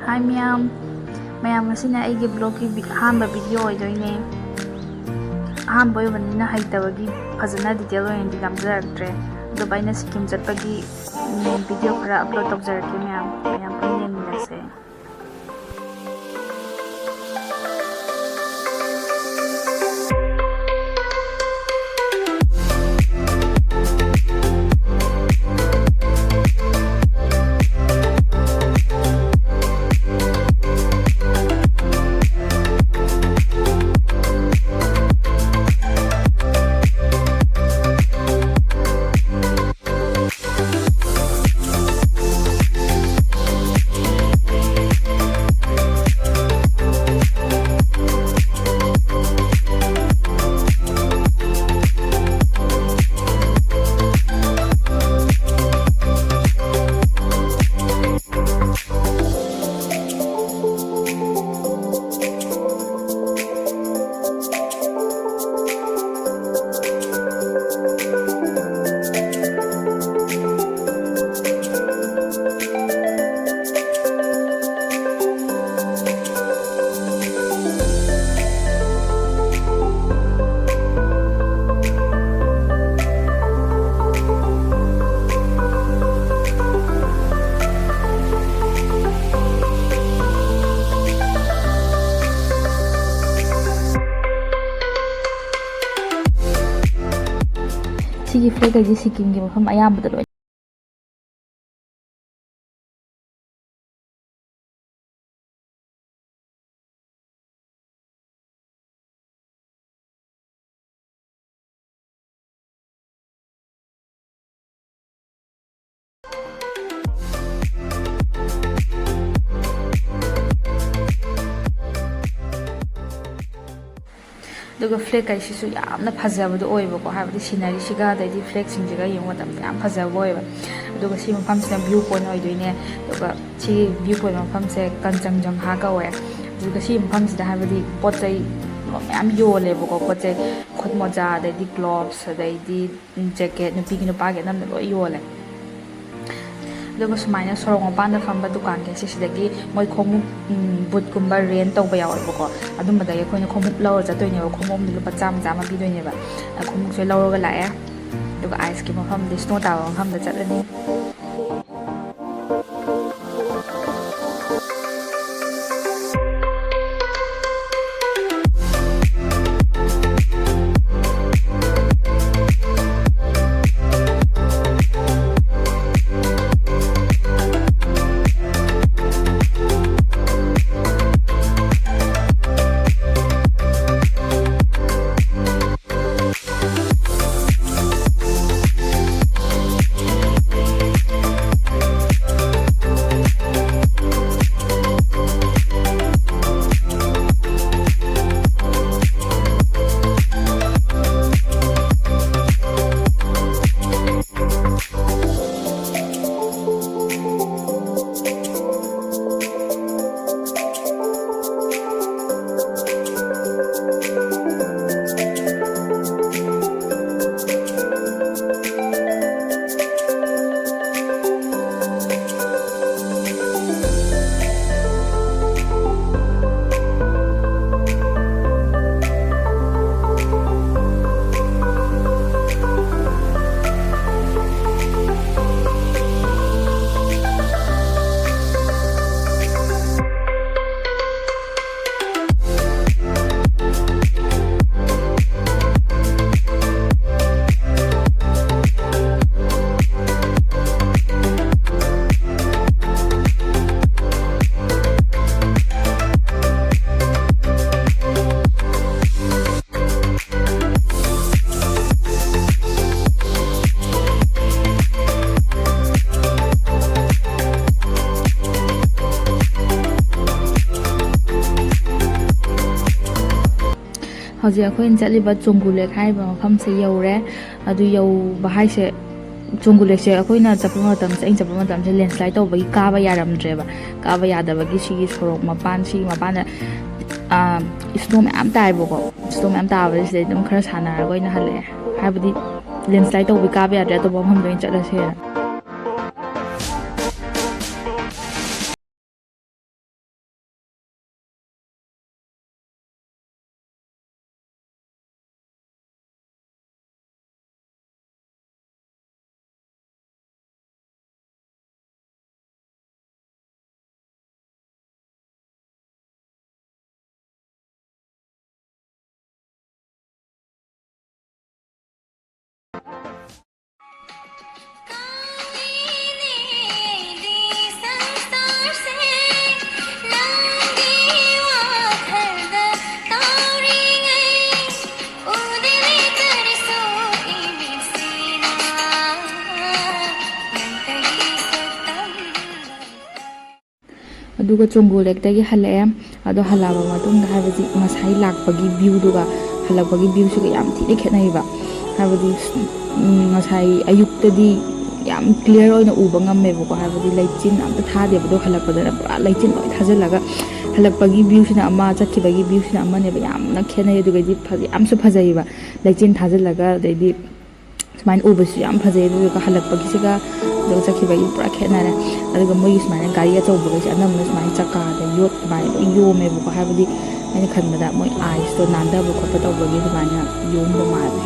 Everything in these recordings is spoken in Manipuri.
Hi mayam ngasina aigi blog ki hamba video oidoine. Hamba oibanina haitabagi fazana detail oindi lamjaraktre. Do baina Sikkim chatpagi video khara upload tawjarake mayam pun yengminase. Sigi flag agi Sikkim gi mafam ayambada loi duga flag ai sisu yamna phajabadu oibako habdi scenery siga daidi flag singjiga yengwa tam yam phajabo oiba duga si mafam sina view point oidoine duga si view point mafam se Kanchanjunga ka oe duga si mafam sida habdi pochai yam yole bako pochai khotmoja daidi gloves daidi jacket nupi gi nupa ge namna loi yole duga sumaina sorong mapanda famba dukan ke sisidagi moi khomu boot kumba rent tawba yawbako adumada ge khoina khomu lawr jatoine ba khomom dilu pacham jama bidoine ba khomu se lawr ga lae duga ice ki mafam de snow tawa mafam da chatlani Hauji akhoi chaliba Changu lake haiba mafam se yaure adu yauba haise Changu lake se akhoi na chapma matam se ing chapma matam se landslide tawbagi kaba yaramdreba kaba yadabagi sigi sorok mapan snow mayam taibako snow mayam tabase se dum khara sanaraga oina hale haibadi landslide tawbi kaba yadre to bam hamdo in chalase ꯑꯗꯨꯒ ꯆꯣꯡꯒꯣ ꯂꯦꯛꯇꯒꯤ ꯍꯜꯂꯛꯑꯦ ꯑꯗꯣ ꯍꯜꯂꯛꯑꯕ ꯃꯇꯨꯡꯗ ꯍꯥꯏꯕꯗꯤ ꯉꯁꯥꯏ ꯂꯥꯛꯄꯒꯤ ꯚ꯭ꯌꯨꯗꯨꯒ ꯍꯜꯂꯛꯄꯒꯤ ꯚ꯭ꯌꯨꯁꯤꯒ ꯌꯥꯝ ꯊꯤꯅ ꯈꯦꯠꯅꯩꯕ ꯍꯥꯏꯕꯗꯤ ꯉꯁꯥꯏ ꯑꯌꯨꯛꯇꯗꯤ ꯌꯥꯝ ꯀ꯭ꯂꯤꯌꯥꯔ ꯑꯣꯏꯅ ꯎꯕ ꯉꯝꯃꯦꯕꯀꯣ ꯍꯥꯏꯕꯗꯤ ꯂꯩꯆꯤꯟ ꯑꯝꯇ ꯊꯥꯗꯦꯕ ꯑꯗꯣ ꯍꯜꯂꯛꯄꯗꯅ ꯄꯨꯔꯥ ꯂꯩꯆꯤꯟ ꯂꯣꯏ ꯊꯥꯖꯤꯜꯂꯒ ꯍꯜꯂꯛꯄꯒꯤ ꯚ꯭ꯌꯨꯁꯤꯅ ꯑꯃ ꯆꯠꯈꯤꯕꯒꯤ ꯚ꯭ꯌꯨꯁꯤꯅ ꯑꯃꯅꯦꯕ ꯌꯥꯝꯅ ꯈꯦꯠꯅꯩ ꯑꯗꯨꯒꯩꯗꯤ ꯌꯥꯝꯁꯨ ꯐꯖꯩꯌꯦꯕ ꯂꯩꯆꯤꯟ ꯊꯥꯖꯤꯜꯂꯒ ꯑꯗꯩꯗꯤ ꯁꯨꯃꯥꯏꯅ ꯎꯕꯁꯨ ꯌꯥꯝ ꯐꯖꯩ ꯑꯗꯨꯗꯨꯒ ꯍꯜꯂꯛꯄꯒꯤꯁꯤꯒ ꯑꯗꯨꯒ ꯆꯠꯈꯤꯕꯒꯤ ꯄꯨꯔꯥ ꯈꯦꯠꯅꯔꯦ ꯑꯗꯨꯒ ꯃꯣꯏꯒꯤ ꯁꯨꯃꯥꯏꯅ ꯒꯥꯔꯤ ꯑꯆꯧꯕꯈꯩꯁꯦ ꯑꯅꯝꯕꯅ ꯁꯨꯃꯥꯏꯅ ꯆꯀꯥꯗ ꯌꯣꯠ ꯑꯗꯨꯃꯥꯏꯅ ꯂꯣꯏ ꯌꯣꯝꯃꯦꯕꯀꯣ ꯍꯥꯏꯕꯗꯤ ꯑꯩꯅ ꯈꯟꯕꯗ ꯃꯣꯏ ꯑꯥꯏꯁꯇꯣ ꯅꯥꯟꯊꯕ ꯈꯣꯠꯄ ꯇꯧꯕꯒꯤ ꯑꯗꯨꯃꯥꯏꯅ ꯌꯣꯝꯕ ꯃꯥꯜꯂꯦ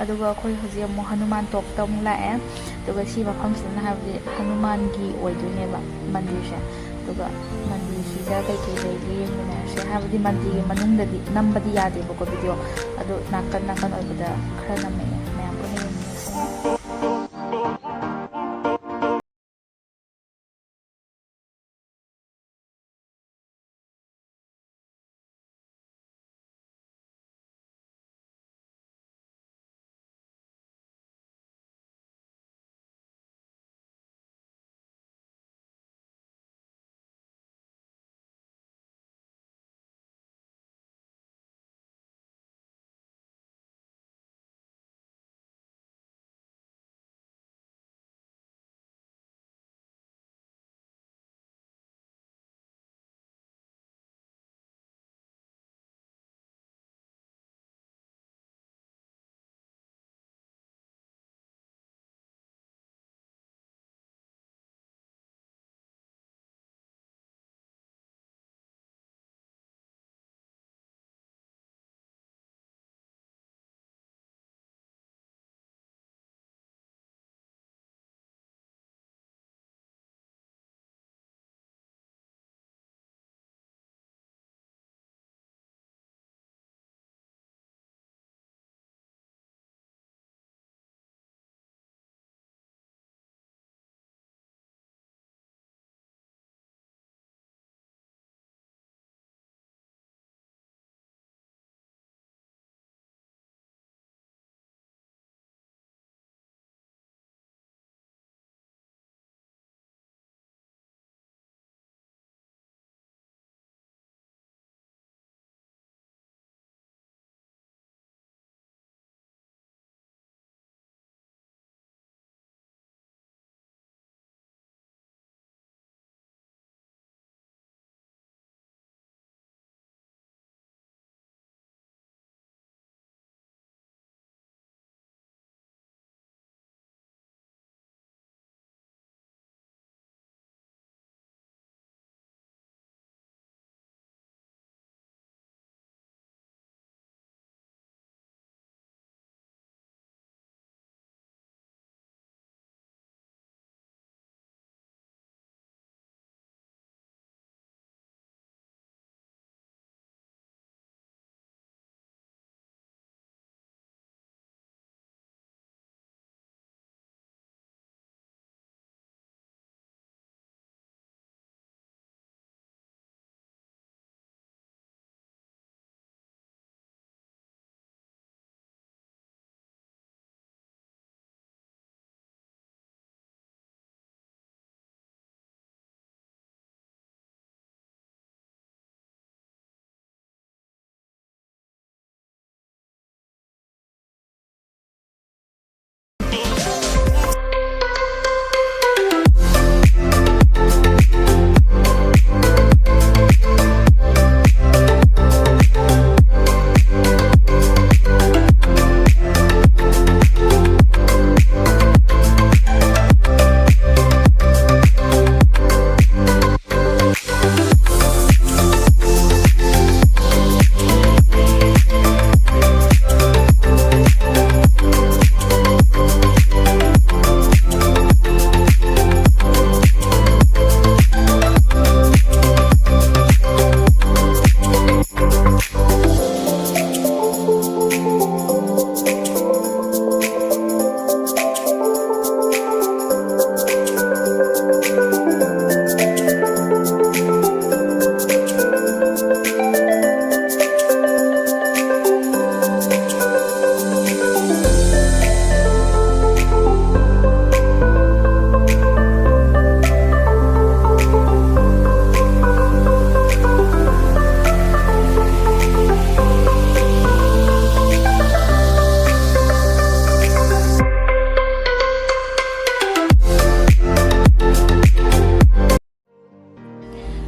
ꯑꯗꯨꯒ ꯑꯩꯈꯣꯏ ꯍꯧꯖꯤꯛ ꯑꯃꯨꯛ ꯍꯅꯨꯃꯥꯟ ꯇꯣꯞꯇ ꯑꯃꯨꯛ ꯂꯥꯛꯑꯦ ꯑꯗꯨꯒ ꯁꯤ ꯃꯐꯝꯁꯤꯗꯅ ꯍꯥꯏꯕꯗꯤ ꯍꯅꯨꯃꯥꯟꯒꯤ ꯑꯣꯏꯗꯣꯏꯅꯦꯕ ꯃꯟꯗꯤꯔꯁꯦ ꯑꯗꯨꯒ ꯃꯟꯗꯤꯔꯁꯤꯗ ꯀꯩꯀꯩ ꯂꯩꯒꯦ ꯌꯦꯡꯃꯤꯟꯅꯔꯁꯦ ꯍꯥꯏꯕꯗꯤ ꯃꯟꯗꯤꯔꯒꯤ ꯃꯅꯨꯡꯗꯗꯤ ꯅꯝꯕꯗꯤ ꯌꯥꯗꯦꯕꯀꯣ ꯚꯤꯗꯤꯑꯣ ꯑꯗꯣ ꯅꯥꯀꯟ ꯅꯥꯀꯟ ꯑꯣꯏꯕꯗ ꯈꯔ ꯅꯝꯃꯛꯑꯦ ꯃꯌꯥꯝ ꯄꯨꯟꯅ ꯌꯦꯡꯃꯤꯟꯅꯁꯦ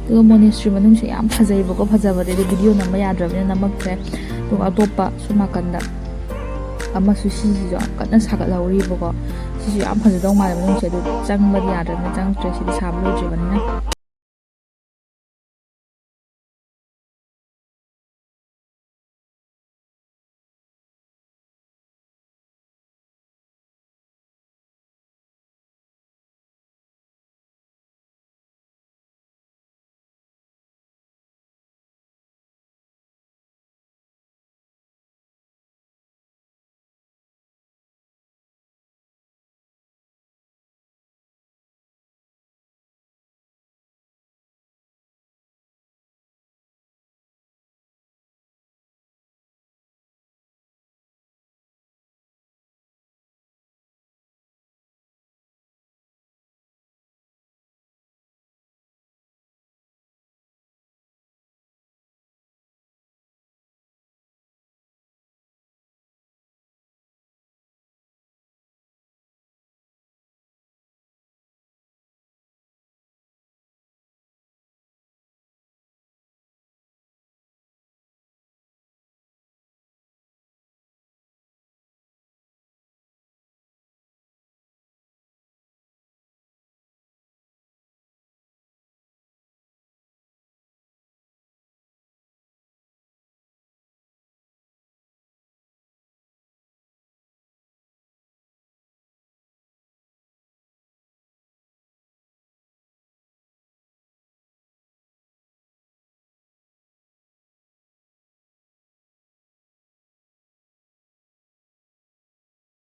ꯑꯗꯨꯒ ꯃꯣꯅꯦꯁꯇ꯭ꯔꯤ ꯃꯅꯨꯡꯁꯦ ꯌꯥꯝ ꯐꯖꯩꯕꯀꯣ ꯐꯖꯕꯗꯩꯗꯤ ꯚꯤꯗꯤꯑꯣ ꯅꯝꯕ ꯌꯥꯗ꯭ꯔꯕꯅꯤꯅ ꯅꯝꯃꯛꯇ꯭ꯔꯦ ꯑꯗꯨꯒ ꯑꯇꯣꯞꯄ ꯁꯨꯝ ꯅꯥꯀꯟꯗ ꯑꯃꯁꯨ ꯁꯤꯁꯤꯁꯨ ꯌꯥꯝ ꯀꯟꯅ ꯁꯥꯒꯠꯍꯧꯔꯤꯕꯀꯣ ꯁꯤꯁꯨ ꯌꯥꯝ ꯐꯖꯗꯧ ꯃꯥꯜꯂꯦ ꯃꯅꯨꯡꯁꯦ ꯑꯗꯨ ꯆꯪꯕꯗꯤ ꯌꯥꯗ꯭ꯔꯕꯅꯤꯅ ꯆꯪꯗ꯭ꯔꯦ ꯁꯤꯗꯤ ꯁꯥꯕ ꯂꯣꯏꯗ꯭ꯔꯤꯕꯅꯤꯅ